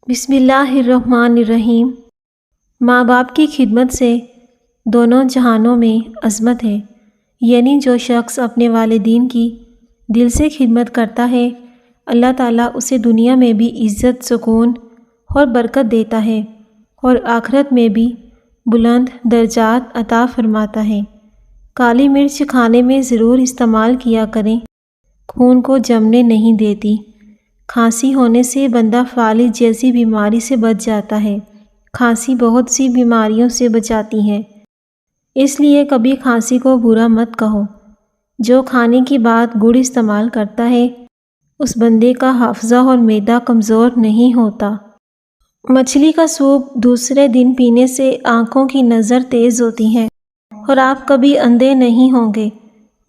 بسم اللہ الرحمن الرحیم۔ ماں باپ کی خدمت سے دونوں جہانوں میں عظمت ہے، یعنی جو شخص اپنے والدین کی دل سے خدمت کرتا ہے اللہ تعالیٰ اسے دنیا میں بھی عزت، سکون اور برکت دیتا ہے اور آخرت میں بھی بلند درجات عطا فرماتا ہے۔ کالی مرچ کھانے میں ضرور استعمال کیا کریں، خون کو جمنے نہیں دیتی۔ کھانسی ہونے سے بندہ فالج جیسی بیماری سے بچ جاتا ہے۔ کھانسی بہت سی بیماریوں سے بچاتی ہے، اس لیے کبھی کھانسی کو برا مت کہو۔ جو کھانے کی بات گڑ استعمال کرتا ہے اس بندے کا حافظہ اور معدہ کمزور نہیں ہوتا۔ مچھلی کا سوپ دوسرے دن پینے سے آنکھوں کی نظر تیز ہوتی ہے اور آپ کبھی اندھے نہیں ہوں گے۔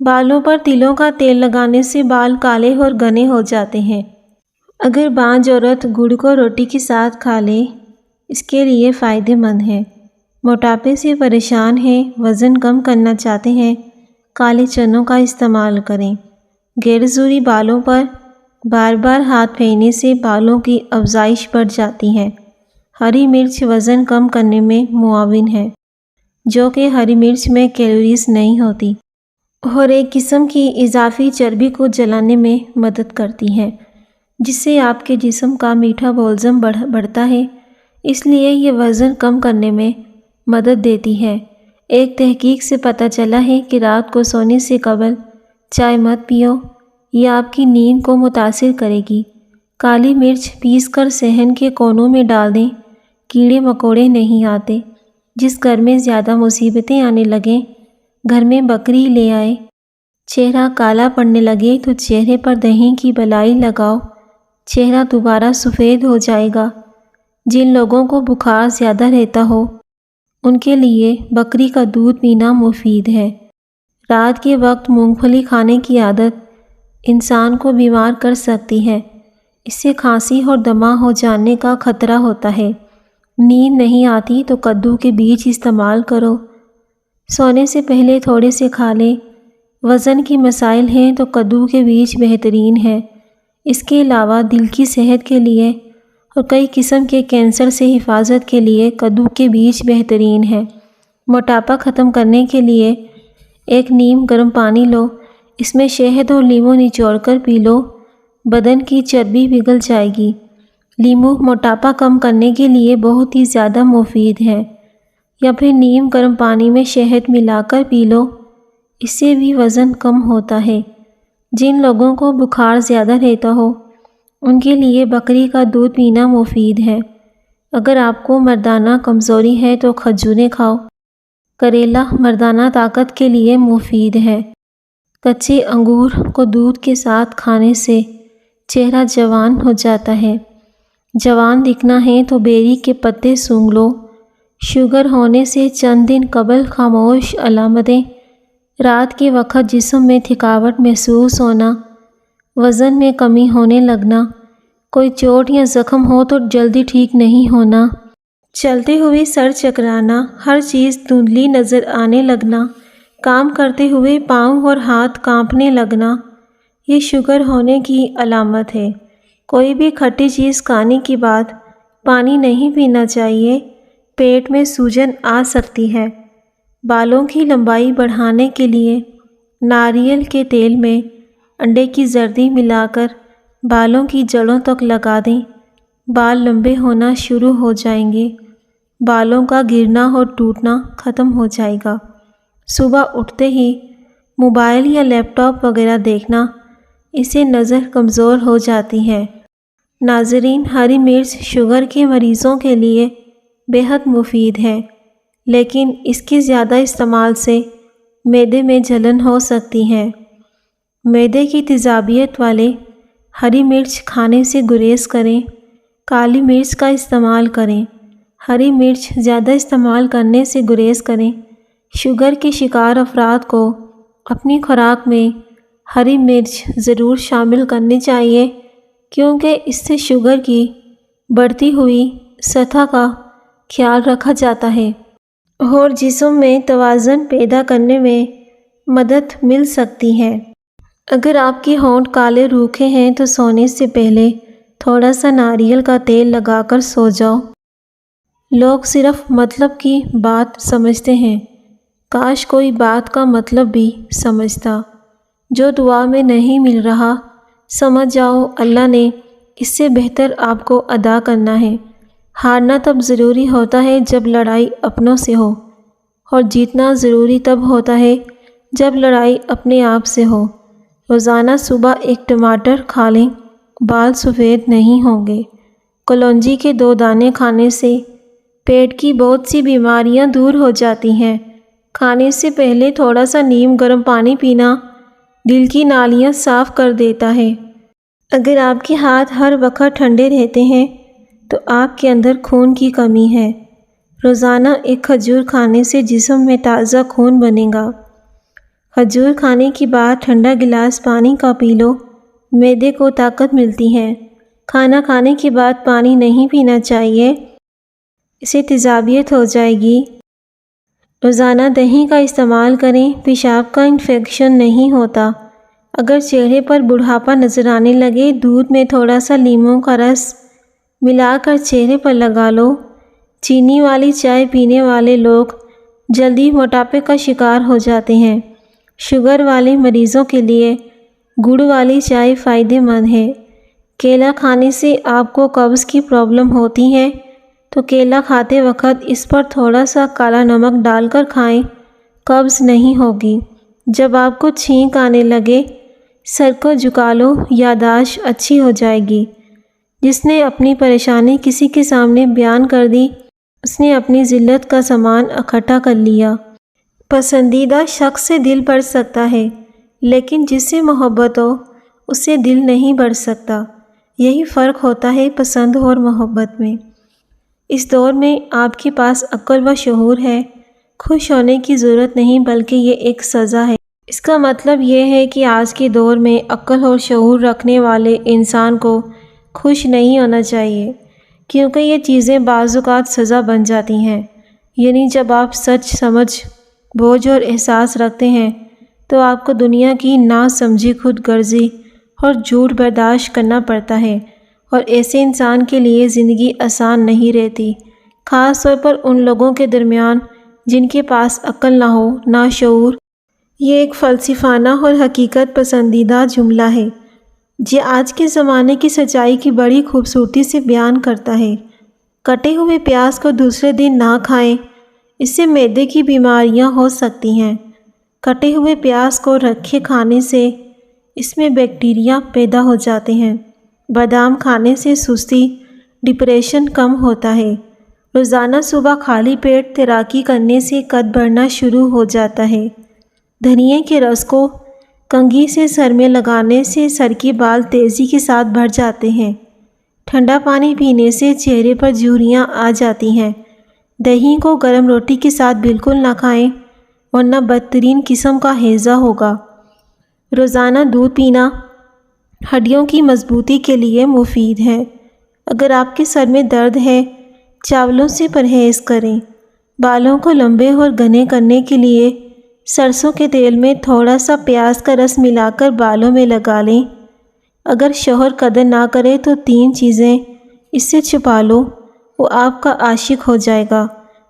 بالوں پر تلوں کا تیل لگانے سے بال کالے اور گھنے ہو جاتے ہیں۔ اگر بانجھ عورت گڑ کو روٹی کے ساتھ کھا لے اس کے لیے فائدہ مند ہے۔ موٹاپے سے پریشان ہیں، وزن کم کرنا چاہتے ہیں، کالے چنوں کا استعمال کریں۔ غیر ضروری بالوں پر بار بار ہاتھ پھیرنے سے بالوں کی افزائش بڑھ جاتی ہے۔ ہری مرچ وزن کم کرنے میں معاون ہے، جو کہ ہری مرچ میں کیلوریز نہیں ہوتی اور ایک قسم کی اضافی چربی کو جلانے میں مدد کرتی ہے، جس سے آپ کے جسم کا میٹابولزم بڑھتا ہے، اس لیے یہ وزن کم کرنے میں مدد دیتی ہے۔ ایک تحقیق سے پتہ چلا ہے کہ رات کو سونے سے قبل چائے مت پیو، یہ آپ کی نیند کو متاثر کرے گی۔ کالی مرچ پیس کر صحن کے کونوں میں ڈال دیں، کیڑے مکوڑے نہیں آتے۔ جس گھر میں زیادہ مصیبتیں آنے لگیں گھر میں بکری لے آئے۔ چہرہ کالا پڑنے لگے تو چہرے پر دہی کی بلائی لگاؤ، چہرہ دوبارہ سفید ہو جائے گا۔ جن لوگوں کو بخار زیادہ رہتا ہو ان کے لیے بکری کا دودھ پینا مفید ہے۔ رات کے وقت مونگ پھلی کھانے کی عادت انسان کو بیمار کر سکتی ہے، اس سے کھانسی اور دمہ ہو جانے کا خطرہ ہوتا ہے۔ نیند نہیں آتی تو کدو کے بیج استعمال کرو، سونے سے پہلے تھوڑے سے کھا لیں۔ وزن کی مسائل ہیں تو کدو کے بیج بہترین ہے۔ اس کے علاوہ دل کی صحت کے لیے اور کئی قسم کے کینسر سے حفاظت کے لیے کدو کے بیج بہترین ہے۔ موٹاپا ختم کرنے کے لیے ایک نیم گرم پانی لو، اس میں شہد اور لیموں نچوڑ کر پی لو، بدن کی چربی پگھل جائے گی۔ لیموں موٹاپا کم کرنے کے لیے بہت ہی زیادہ مفید ہے، یا پھر نیم گرم پانی میں شہد ملا کر پی لو، اس سے بھی وزن کم ہوتا ہے۔ جن لوگوں کو بخار زیادہ رہتا ہو ان کے لیے بکری کا دودھ پینا مفید ہے۔ اگر آپ کو مردانہ کمزوری ہے تو کھجوریں کھاؤ۔ کریلا مردانہ طاقت کے لیے مفید ہے۔ کچے انگور کو دودھ کے ساتھ کھانے سے چہرہ جوان ہو جاتا ہے۔ جوان دکھنا ہے تو بیری کے پتے سونگھ لو۔ شوگر ہونے سے چند دن قبل خاموش علامتیں: رات کے وقت جسم میں تھکاوٹ محسوس ہونا، وزن میں کمی ہونے لگنا، کوئی چوٹ یا زخم ہو تو جلدی ٹھیک نہیں ہونا، چلتے ہوئے سر چکرانا، ہر چیز دھندلی نظر آنے لگنا، کام کرتے ہوئے پاؤں اور ہاتھ کانپنے لگنا، یہ شوگر ہونے کی علامت ہے۔ کوئی بھی کھٹی چیز کھانے کے بعد پانی نہیں پینا چاہیے، پیٹ میں سوجن آ سکتی ہے۔ بالوں کی لمبائی بڑھانے کے لیے ناریل کے تیل میں انڈے کی زردی ملا کر بالوں کی جڑوں تک لگا دیں، بال لمبے ہونا شروع ہو جائیں گے، بالوں کا گرنا اور ٹوٹنا ختم ہو جائے گا۔ صبح اٹھتے ہی موبائل یا لیپ ٹاپ وغیرہ دیکھنا، اس سے نظر کمزور ہو جاتی ہے۔ ناظرین، ہری مرچ شوگر کے مریضوں کے لیے بے حد مفید ہے، لیکن اس کے زیادہ استعمال سے معدے میں جلن ہو سکتی ہے۔ معدے کی تیزابیت والے ہری مرچ کھانے سے گریز کریں، کالی مرچ کا استعمال کریں۔ ہری مرچ زیادہ استعمال کرنے سے گریز کریں۔ شوگر کے شکار افراد کو اپنی خوراک میں ہری مرچ ضرور شامل کرنی چاہیے، کیونکہ اس سے شوگر کی بڑھتی ہوئی سطح کا خیال رکھا جاتا ہے اور جسم میں توازن پیدا کرنے میں مدد مل سکتی ہے۔ اگر آپ کے ہونٹ کالے روکھے ہیں تو سونے سے پہلے تھوڑا سا ناریل کا تیل لگا کر سو جاؤ۔ لوگ صرف مطلب کی بات سمجھتے ہیں، کاش کوئی بات کا مطلب بھی سمجھتا۔ جو دعا میں نہیں مل رہا، سمجھ جاؤ اللہ نے اس سے بہتر آپ کو ادا کرنا ہے۔ ہارنا تب ضروری ہوتا ہے جب لڑائی اپنوں سے ہو، اور جیتنا ضروری تب ہوتا ہے جب لڑائی اپنے آپ سے ہو۔ روزانہ صبح ایک ٹماٹر کھا لیں، بال سفید نہیں ہوں گے۔ کلونجی کے 2 دانے کھانے سے پیٹ کی بہت سی بیماریاں دور ہو جاتی ہیں۔ کھانے سے پہلے تھوڑا سا نیم گرم پانی پینا دل کی نالیاں صاف کر دیتا ہے۔ اگر آپ کے ہاتھ ہر وقت ٹھنڈے رہتے ہیں تو آپ کے اندر خون کی کمی ہے۔ روزانہ ایک کھجور کھانے سے جسم میں تازہ خون بنے گا۔ کھجور کھانے کے بعد ٹھنڈا گلاس پانی کا پی لو، معدے کو طاقت ملتی ہے۔ کھانا کھانے کے بعد پانی نہیں پینا چاہیے، اسے تیزابیت ہو جائے گی۔ روزانہ دہی کا استعمال کریں، پیشاب کا انفیکشن نہیں ہوتا۔ اگر چہرے پر بڑھاپا نظر آنے لگے، دودھ میں تھوڑا سا لیموں کا رس ملا کر چہرے پر لگا لو۔ چینی والی چائے پینے والے لوگ جلدی موٹاپے کا شکار ہو جاتے ہیں۔ شوگر والے مریضوں کے لیے گڑ والی چائے فائدہ مند ہے۔ کیلا کھانے سے آپ کو قبض کی پرابلم ہوتی ہے تو کیلا کھاتے وقت اس پر تھوڑا سا کالا نمک ڈال کر کھائیں، قبض نہیں ہوگی۔ جب آپ کو چھینک آنے لگے، سر کو جھکا لو، یادداشت اچھی ہو جائے گی۔ جس نے اپنی پریشانی کسی کے سامنے بیان کر دی، اس نے اپنی ذلت کا سامان اکٹھا کر لیا۔ پسندیدہ شخص سے دل بڑھ سکتا ہے، لیکن جس سے محبت ہو اس سے دل نہیں بڑھ سکتا۔ یہی فرق ہوتا ہے پسند اور محبت میں۔ اس دور میں آپ کے پاس عقل و شعور ہے، خوش ہونے کی ضرورت نہیں بلکہ یہ ایک سزا ہے۔ اس کا مطلب یہ ہے کہ آج کے دور میں عقل اور شعور رکھنے والے انسان کو خوش نہیں ہونا چاہیے، کیونکہ یہ چیزیں بعض اوقات سزا بن جاتی ہیں۔ یعنی جب آپ سچ، سمجھ، بوجھ اور احساس رکھتے ہیں تو آپ کو دنیا کی نا سمجھی خود غرضی اور جھوٹ برداشت کرنا پڑتا ہے، اور ایسے انسان کے لیے زندگی آسان نہیں رہتی، خاص طور پر ان لوگوں کے درمیان جن کے پاس عقل نہ ہو، نہ شعور۔ یہ ایک فلسفانہ اور حقیقت پسندیدہ جملہ ہے جو آج کے زمانے کی سچائی کی بڑی خوبصورتی سے بیان کرتا ہے۔ کٹے ہوئے پیاز کو دوسرے دن نہ کھائیں، اس سے معدے کی بیماریاں ہو سکتی ہیں۔ کٹے ہوئے پیاز کو رکھے کھانے سے اس میں بیکٹیریا پیدا ہو جاتے ہیں۔ بادام کھانے سے سستی، ڈپریشن کم ہوتا ہے۔ روزانہ صبح خالی پیٹ تیراکی کرنے سے قد بڑھنا شروع ہو جاتا ہے۔ دھنیے کے رس کو کنگھی سے سر میں لگانے سے سر کے بال تیزی کے ساتھ بڑھ جاتے ہیں۔ ٹھنڈا پانی پینے سے چہرے پر جھریاں آ جاتی ہیں۔ دہی کو گرم روٹی کے ساتھ بالکل نہ کھائیں ورنہ بدترین قسم کا ہیضہ ہوگا۔ روزانہ دودھ پینا ہڈیوں کی مضبوطی کے لیے مفید ہے۔ اگر آپ کے سر میں درد ہے، چاولوں سے پرہیز کریں۔ بالوں کو لمبے اور گھنے کرنے کے لیے سرسوں کے تیل میں تھوڑا سا پیاز کا رس ملا کر بالوں میں لگا لیں۔ اگر شوہر قدر نہ کرے تو 3 چیزیں اس سے چھپا لو، وہ آپ کا عاشق ہو جائے گا: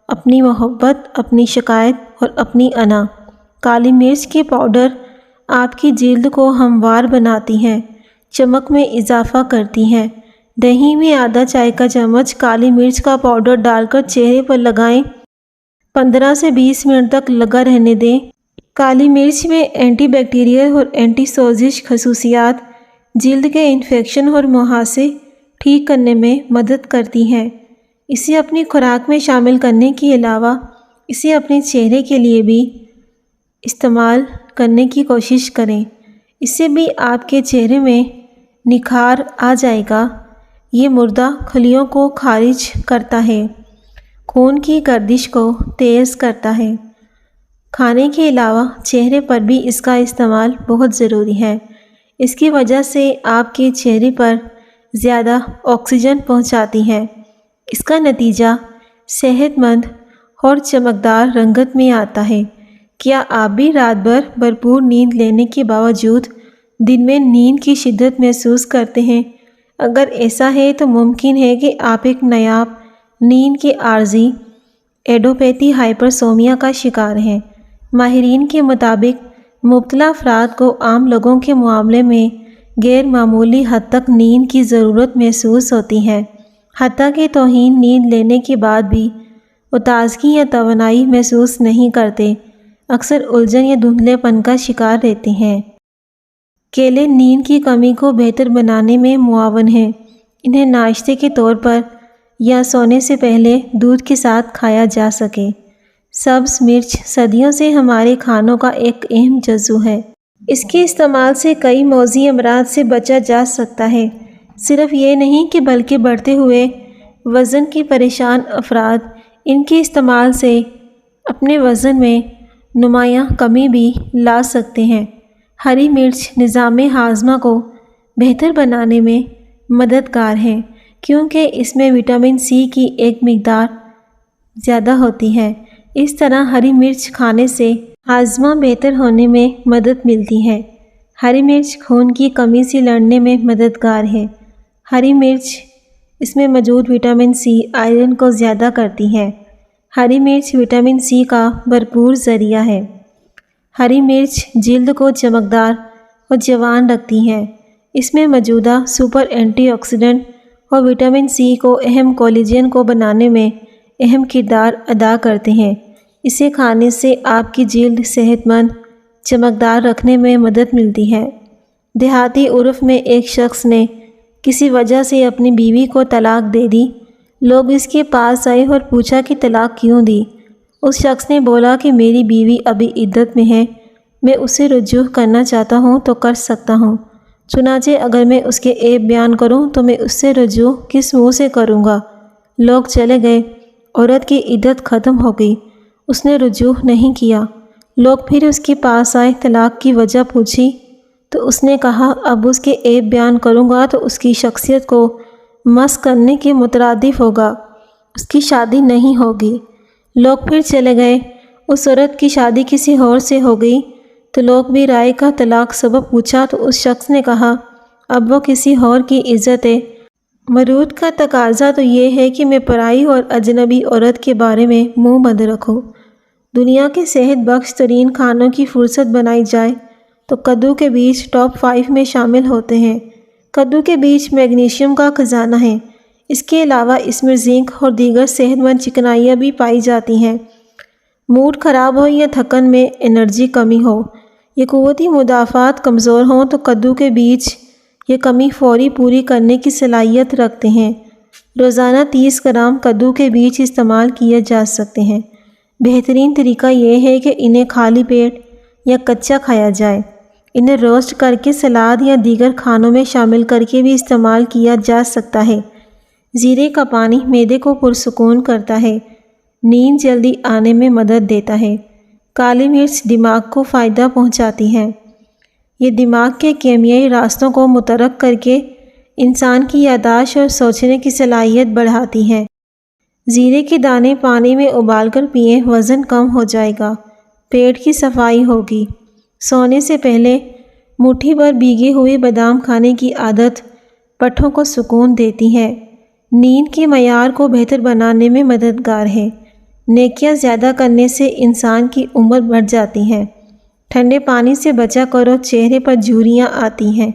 اپنی محبت، اپنی شکایت اور اپنی انا۔ کالی مرچ کے پاؤڈر آپ کی جلد کو ہموار بناتی ہیں، چمک میں اضافہ کرتی ہیں۔ دہی میں آدھا چائے کا چمچ کالی مرچ کا پاؤڈر ڈال کر چہرے پر لگائیں، 15 سے 20 منٹ تک لگا رہنے دیں۔ کالی مرچ میں اینٹی بیکٹیریل اور اینٹی سوزش خصوصیات جلد کے انفیکشن اور مہاسے ٹھیک کرنے میں مدد کرتی ہیں۔ اسے اپنی خوراک میں شامل کرنے کے علاوہ اسے اپنے چہرے کے لیے بھی استعمال کرنے کی کوشش کریں، اس سے بھی آپ کے چہرے میں نکھار آ جائے گا۔ یہ مردہ خلیوں کو خارج کرتا ہے، خون کی گردش کو تیز کرتا ہے۔ کھانے کے علاوہ چہرے پر بھی اس کا استعمال بہت ضروری ہے۔ اس کی وجہ سے آپ کے چہرے پر زیادہ آکسیجن پہنچاتی ہے۔ اس کا نتیجہ صحت مند اور چمکدار رنگت میں آتا ہے۔ کیا آپ بھی رات بھر بھرپور نیند لینے کے باوجود دن میں نیند کی شدت محسوس کرتے ہیں؟ اگر ایسا ہے تو ممکن ہے کہ آپ ایک نایاب نیند کی عارضی ایڈوپیتھی ہائپرسومیا کا شکار ہیں۔ ماہرین کے مطابق مبتلا افراد کو عام لوگوں کے معاملے میں غیر معمولی حد تک نیند کی ضرورت محسوس ہوتی ہے، حتیٰ کہ توہین نیند لینے کے بعد بھی وہ تازگی یا توانائی محسوس نہیں کرتے، اکثر الجھن یا دھندلے پن کا شکار رہتے ہیں۔ کیلے نیند کی کمی کو بہتر بنانے میں معاون ہیں۔ انہیں ناشتے کے طور پر یا سونے سے پہلے دودھ کے ساتھ کھایا جا سکے۔ سبز مرچ صدیوں سے ہمارے کھانوں کا ایک اہم جزو ہے۔ اس کے استعمال سے کئی موذی امراض سے بچا جا سکتا ہے۔ صرف یہ نہیں کہ بلکہ بڑھتے ہوئے وزن کی پریشان افراد ان کے استعمال سے اپنے وزن میں نمایاں کمی بھی لا سکتے ہیں۔ ہری مرچ نظام ہاضمہ کو بہتر بنانے میں مددگار ہے کیونکہ اس میں وٹامن سی کی ایک مقدار زیادہ ہوتی ہے۔ اس طرح ہری مرچ کھانے سے ہاضمہ بہتر ہونے میں مدد ملتی ہے۔ ہری مرچ خون کی کمی سے لڑنے میں مددگار ہے۔ ہری مرچ اس میں موجود وٹامن سی آئرن کو زیادہ کرتی ہے۔ ہری مرچ وٹامن سی کا بھرپور ذریعہ ہے۔ ہری مرچ جلد کو چمکدار اور جوان رکھتی ہے۔ اس میں موجودہ سپر اینٹی آکسیڈنٹ اور وٹامن سی کو اہم کولیجن کو بنانے میں اہم کردار ادا کرتے ہیں۔ اسے کھانے سے آپ کی جلد صحت مند چمکدار رکھنے میں مدد ملتی ہے۔ دیہاتی عرف میں ایک شخص نے کسی وجہ سے اپنی بیوی کو طلاق دے دی۔ لوگ اس کے پاس آئے اور پوچھا کہ طلاق کیوں دی؟ اس شخص نے بولا کہ میری بیوی ابھی عدت میں ہے، میں اسے رجوع کرنا چاہتا ہوں تو کر سکتا ہوں، چنانچہ اگر میں اس کے عیب بیان کروں تو میں اس سے رجوع کس منہ سے کروں گا؟ لوگ چلے گئے، عورت کی عدت ختم ہو گئی، اس نے رجوع نہیں کیا۔ لوگ پھر اس کے پاس آئے، طلاق کی وجہ پوچھی تو اس نے کہا اب اس کے عیب بیان کروں گا تو اس کی شخصیت کو مسخ کرنے کے مترادف ہوگا، اس کی شادی نہیں ہوگی۔ لوگ پھر چلے گئے، اس عورت کی شادی کسی اور سے ہو گئی تو لوگ بھی رائے کا طلاق سبب پوچھا تو اس شخص نے کہا اب وہ کسی اور کی عزت ہے۔ مرود کا تقاضا تو یہ ہے کہ میں پرائی اور اجنبی عورت کے بارے میں منہ بند رکھوں۔ دنیا کے صحت بخش ترین کھانوں کی فہرست بنائی جائے تو کدو کے بیج ٹاپ 5 میں شامل ہوتے ہیں۔ کدو کے بیج میگنیشیم کا خزانہ ہیں۔ اس کے علاوہ اس میں زنک اور دیگر صحت مند چکنائیاں بھی پائی جاتی ہیں۔ موڈ خراب ہو یا تھکن میں انرجی کمی ہو یا قوتی مدافعت کمزور ہوں تو کدو کے بیج یہ کمی فوری پوری کرنے کی صلاحیت رکھتے ہیں۔ روزانہ 30 گرام کدو کے بیج استعمال کیے جا سکتے ہیں۔ بہترین طریقہ یہ ہے کہ انہیں خالی پیٹ یا کچا کھایا جائے۔ انہیں روسٹ کر کے سلاد یا دیگر کھانوں میں شامل کر کے بھی استعمال کیا جا سکتا ہے۔ زیرے کا پانی معدے کو پرسکون کرتا ہے، نیند جلدی آنے میں مدد دیتا ہے۔ کالی مرچ دماغ کو فائدہ پہنچاتی ہے۔ یہ دماغ کے کیمیائی راستوں کو متحرک کر کے انسان کی یادداشت اور سوچنے کی صلاحیت بڑھاتی ہے۔ زیرے کے دانے پانی میں ابال کر پئیں، وزن کم ہو جائے گا، پیٹ کی صفائی ہوگی۔ سونے سے پہلے مٹھی بھر بھیگے ہوئے بادام کھانے کی عادت پٹھوں کو سکون دیتی ہے، نیند کے معیار کو بہتر بنانے میں مددگار ہے۔ نیکیاں زیادہ کرنے سے انسان کی عمر بڑھ جاتی ہے۔ ٹھنڈے پانی سے بچا کرو، چہرے پر جھریاں آتی ہیں۔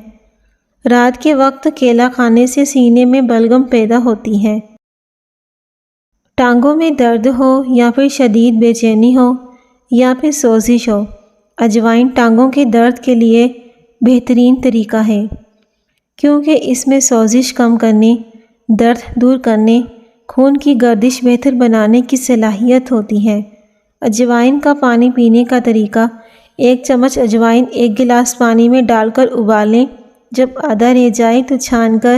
رات کے وقت کیلا کھانے سے سینے میں بلغم پیدا ہوتی ہے۔ ٹانگوں میں درد ہو یا پھر شدید بے چینی ہو یا پھر سوزش ہو، اجوائن ٹانگوں کے درد کے لیے بہترین طریقہ ہے کیونکہ اس میں سوزش کم کرنے، درد دور کرنے، خون کی گردش بہتر بنانے کی صلاحیت ہوتی ہے۔ اجوائن کا پانی پینے کا طریقہ: 1 چمچ اجوائن 1 گلاس پانی میں ڈال کر ابالیں، جب آدھا رہ جائے تو چھان کر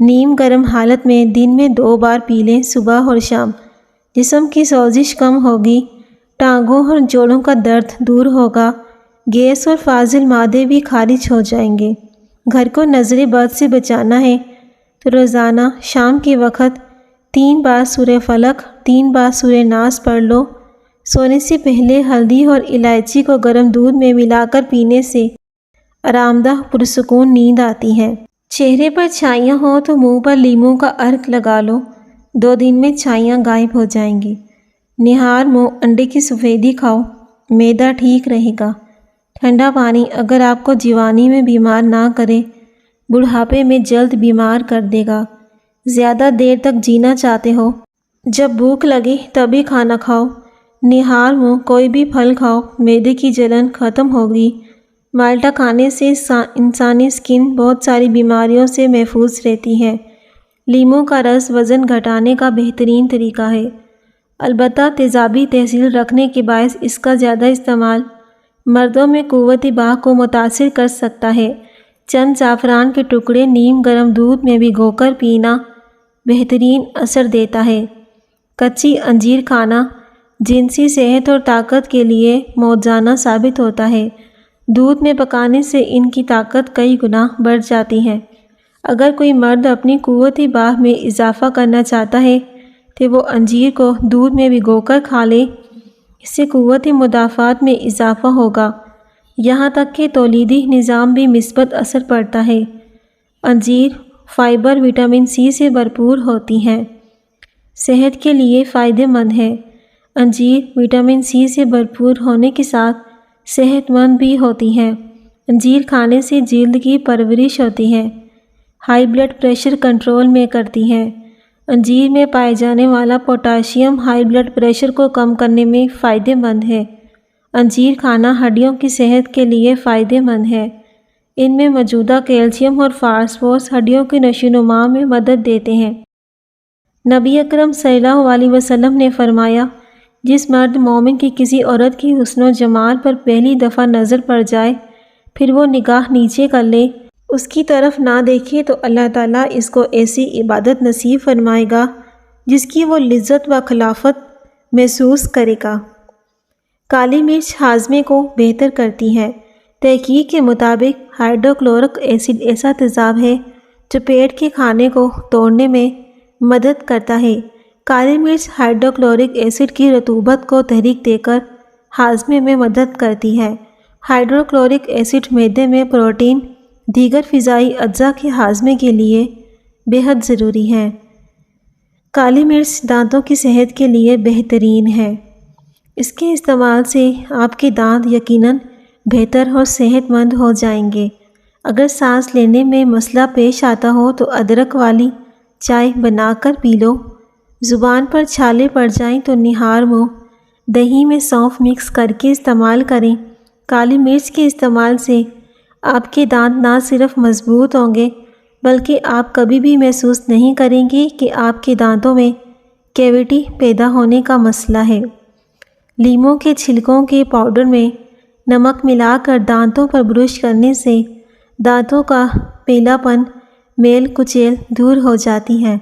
نیم گرم حالت میں دن میں 2 بار پی لیں، صبح اور شام۔ جسم کی سوزش کم ہوگی، ٹانگوں اور جوڑوں کا درد دور ہوگا، گیس اور فاضل معدے بھی خارج ہو جائیں گے۔ گھر کو نظر بد سے بچانا ہے تو روزانہ شام کے وقت 3 بار سورہ فلق، 3 بار سورہ ناس پڑھ لو۔ سونے سے پہلے ہلدی اور الائچی کو گرم دودھ میں ملا کر پینے سے آرام دہ پرسکون نیند آتی ہے۔ چہرے پر چھائیاں ہوں تو منہ پر لیموں کا عرق لگا لو، 2 دن میں چھائیاں غائب ہو جائیں گی۔ نہار منہ انڈے کی سفیدی کھاؤ، معدہ ٹھیک رہے گا۔ ٹھنڈا پانی اگر آپ کو جوانی میں بیمار نہ کرے، بڑھاپے میں جلد بیمار کر دے گا۔ زیادہ دیر تک جینا چاہتے ہو، جب بھوک لگے تبھی کھانا کھاؤ۔ نہار منہ کوئی بھی پھل کھاؤ، معدے کی جلن ختم ہوگی۔ مالٹا کھانے سے انسانی سکن بہت ساری بیماریوں سے محفوظ رہتی ہے۔ لیموں کا رس وزن گھٹانے کا بہترین طریقہ ہے، البتہ تیزابی تاثیر رکھنے کے باعث اس کا زیادہ استعمال مردوں میں قوت بہ کو متاثر کر سکتا ہے۔ چند زعفران کے ٹکڑے نیم گرم دودھ میں بھگو کر پینا بہترین اثر دیتا ہے۔ کچی انجیر کھانا جنسی صحت اور طاقت کے لیے موجزانہ ثابت ہوتا ہے۔ دودھ میں پکانے سے ان کی طاقت کئی گنا بڑھ جاتی ہے۔ اگر کوئی مرد اپنی قوت بہ میں اضافہ کرنا چاہتا ہے تو وہ انجیر کو دودھ میں بھگو کر کھا لے، اس سے قوت مدافعت میں اضافہ ہوگا، یہاں تک کہ تولیدی نظام بھی مثبت اثر پڑتا ہے۔ انجیر فائبر وٹامن سی سے بھرپور ہوتی ہے، صحت کے لیے فائدہ مند ہے۔ انجیر وٹامن سی سے بھرپور ہونے کے ساتھ صحت مند بھی ہوتی ہے۔ انجیر کھانے سے جلد کی پرورش ہوتی ہے، ہائی بلڈ پریشر کنٹرول میں کرتی ہے۔ انجیر میں پائے جانے والا پوٹاشیم ہائی بلڈ پریشر کو کم کرنے میں فائدہ مند ہے۔ انجیر کھانا ہڈیوں کی صحت کے لیے فائدہ مند ہے۔ ان میں موجودہ کیلشیم اور فاسفورس ہڈیوں کی نشو و نما میں مدد دیتے ہیں۔ نبی اکرم صلی اللہ علیہ وسلم نے فرمایا، جس مرد مومن کی کسی عورت کی حسن و جمال پر پہلی دفعہ نظر پڑ جائے پھر وہ نگاہ نیچے کر لے، اس کی طرف نہ دیکھے، تو اللہ تعالیٰ اس کو ایسی عبادت نصیب فرمائے گا جس کی وہ لذت و خلافت محسوس کرے گا۔ کالی مرچ ہاضمے کو بہتر کرتی ہے۔ تحقیق کے مطابق ہائیڈروکلورک ایسڈ ایسا تیزاب ہے جو پیٹ کے کھانے کو توڑنے میں مدد کرتا ہے۔ کالی مرچ ہائیڈروکلورک ایسڈ کی رطوبت کو تحریک دے کر ہاضمے میں مدد کرتی ہے۔ ہائیڈروکلورک ایسڈ معدے میں پروٹین، دیگر غذائی اجزاء کے ہاضمے کے لیے بہت ضروری ہے۔ کالی مرچ دانتوں کی صحت کے لیے بہترین ہے۔ اس کے استعمال سے آپ کے دانت یقیناً بہتر اور صحت مند ہو جائیں گے۔ اگر سانس لینے میں مسئلہ پیش آتا ہو تو ادرک والی چائے بنا کر پی لو۔ زبان پر چھالے پڑ جائیں تو نہار منہ دہی میں سونف مکس کر کے استعمال کریں۔ کالی مرچ کے استعمال سے آپ کے دانت نہ صرف مضبوط ہوں گے بلکہ آپ کبھی بھی محسوس نہیں کریں گے کہ آپ کے دانتوں میں کیویٹی پیدا ہونے کا مسئلہ ہے۔ لیموں کے چھلکوں کے پاؤڈر میں نمک ملا کر دانتوں پر برش کرنے سے دانتوں کا پیلا پن، میل کچیل دور ہو جاتی ہے۔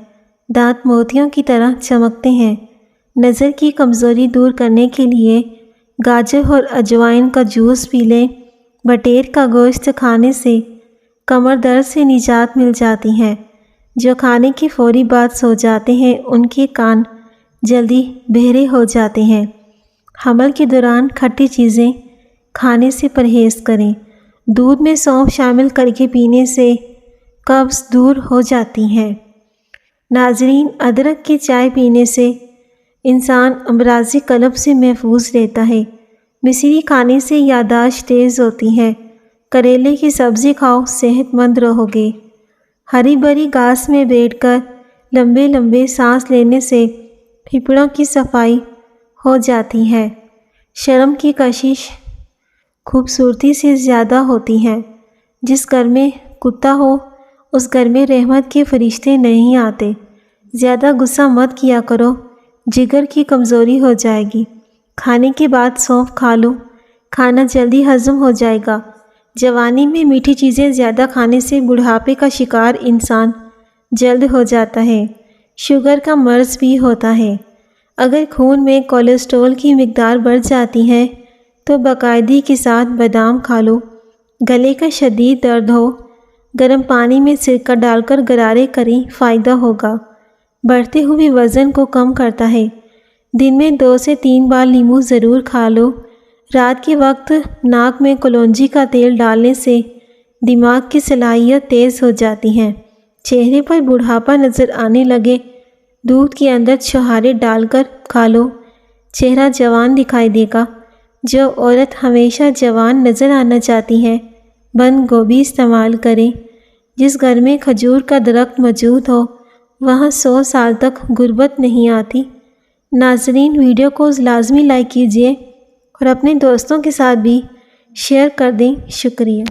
دانت موتیوں کی طرح چمکتے ہیں۔ نظر کی کمزوری دور کرنے کے لیے گاجر اور اجوائن کا جوس پی لیں۔ بٹیر کا گوشت کھانے سے کمر درد سے نجات مل جاتی ہے۔ جو کھانے کے فوری بعد سو جاتے ہیں ان کے کان جلدی بہرے ہو جاتے ہیں۔ حمل کے دوران کھٹی چیزیں کھانے سے پرہیز کریں۔ دودھ میں سونف شامل کر کے پینے سے قبض دور ہو جاتی ہے۔ ناظرین، ادرک کی چائے پینے سے انسان امراض قلب سے محفوظ رہتا ہے۔ مصری کھانے سے یادداشت تیز ہوتی ہے۔ کریلے کی سبزی کھاؤ، صحت مند رہو گے۔ ہری بھری گھاس میں بیٹھ کر لمبے لمبے سانس لینے سے پھیپھڑوں کی صفائی ہو جاتی ہے۔ شرم کی کشش خوبصورتی سے زیادہ ہوتی ہے۔ جس گھر میں کتا ہو اس گھر میں رحمت کے فرشتے نہیں آتے۔ زیادہ غصہ مت کیا کرو، جگر کی کمزوری ہو جائے گی۔ کھانے کے بعد سونف کھا لو، کھانا جلدی ہضم ہو جائے گا۔ جوانی میں میٹھی چیزیں زیادہ کھانے سے بڑھاپے کا شکار انسان جلد ہو جاتا ہے۔ شوگر کا مرض بھی ہوتا ہے۔ اگر خون میں کولیسٹرول کی مقدار بڑھ جاتی ہے تو باقاعدگی کے ساتھ بادام کھا لو۔ گلے کا شدید درد ہو، گرم پانی میں سرکہ ڈال کر غرارے کریں، فائدہ ہوگا۔ بڑھتے ہوئے وزن کو کم کرتا ہے۔ دن میں 2 سے 3 بار لیموں ضرور کھا لو۔ رات کے وقت ناک میں کلونجی کا تیل ڈالنے سے دماغ کی صلاحیت تیز ہو جاتی ہے، چہرے پر بڑھاپا نظر آنے لگے، دودھ کے اندر چھہارے ڈال کر کھا لو، چہرہ جوان دکھائی دے گا۔ جو عورت ہمیشہ جوان نظر آنا چاہتی ہے، بند گوبھی استعمال کریں۔ جس گھر میں کھجور کا درخت موجود ہو وہاں 100 سال تک غربت نہیں آتی۔ ناظرین، ویڈیو کو لازمی لائک کیجیے اور اپنے دوستوں کے ساتھ بھی شیئر کر دیں۔ شکریہ۔